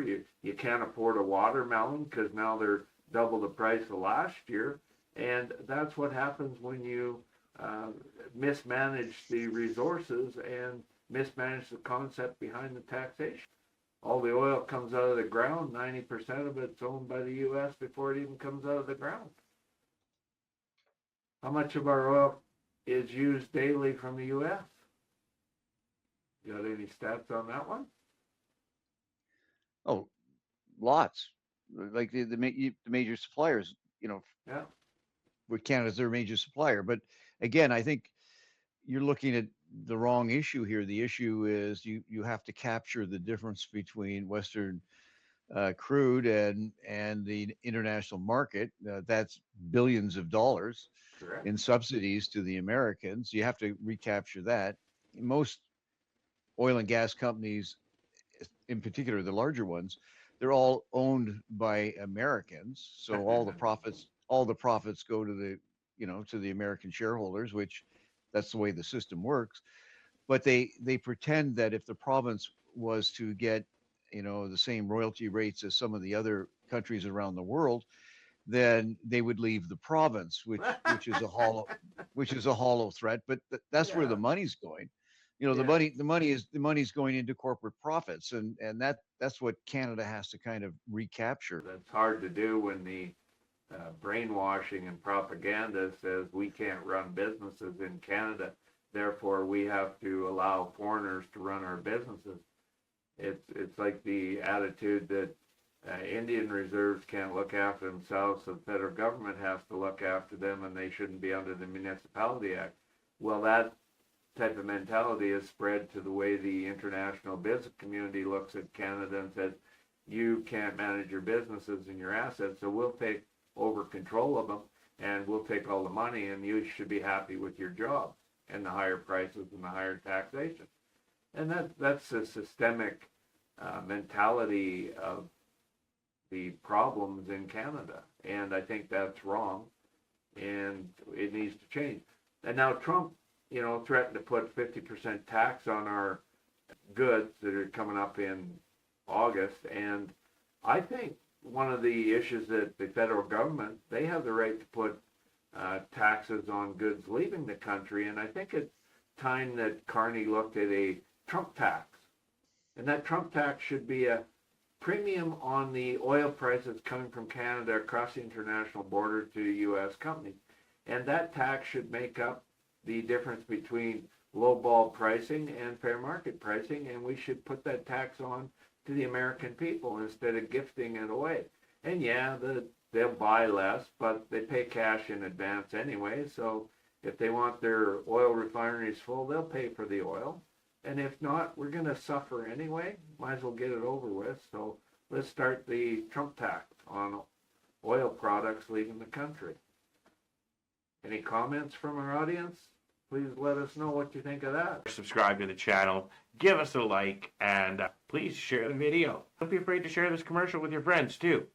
You can't afford a watermelon because now they're double the price of last year. And that's what happens when you mismanage the resources and mismanage the concept behind the taxation. All the oil comes out of the ground, 90% of it's owned by the U.S. before it even comes out of the ground. How much of our oil is used daily from the U.S.? You got any stats on that one? Oh, lots. Like the major suppliers, Yeah. with Canada's their major supplier. But again, I think you're looking at the wrong issue here. The issue is you have to capture the difference between Western crude and the international market. That's billions of dollars Correct. in subsidies to the Americans. You have to recapture that. Most oil and gas companies, in particular the larger ones, they're all owned by Americans. So all the profits go to the American shareholders, which that's the way the system works. But they pretend that if the province was to get the same royalty rates as some of the other countries around the world, then they would leave the province, which is a hollow threat. But that's where the money's going. The money's going into corporate profits, and that's what Canada has to kind of recapture. That's hard to do when the brainwashing and propaganda says we can't run businesses in Canada, therefore we have to allow foreigners to run our businesses. It's like the attitude that Indian reserves can't look after themselves, so the federal government has to look after them, and they shouldn't be under the Municipality Act. Well, that type of mentality is spread to the way the international business community looks at Canada and says, you can't manage your businesses and your assets, so we'll take over control of them, and we'll take all the money, and you should be happy with your job and the higher prices and the higher taxation. And that's a systemic mentality of the problems in Canada, and I think that's wrong, and it needs to change. And now Trump, threatened to put 50% tax on our goods that are coming up in August, and I think one of the issues that the federal government, they have the right to put taxes on goods leaving the country, and I think it's time that Carney looked at a Trump tax, and that Trump tax should be a premium on the oil prices coming from Canada across the international border to U.S. companies, and that tax should make up the difference between lowball pricing and fair market pricing, and we should put that tax on to the American people instead of gifting it away. And they'll buy less, but they pay cash in advance anyway, so if they want their oil refineries full, they'll pay for the oil. And if not, we're going to suffer anyway. Might as well get it over with. So let's start the Trump tax on oil products leaving the country. Any comments from our audience? Please let us know what you think of that. Subscribe to the channel, give us a like, and please share the video. Don't be afraid to share this commercial with your friends too.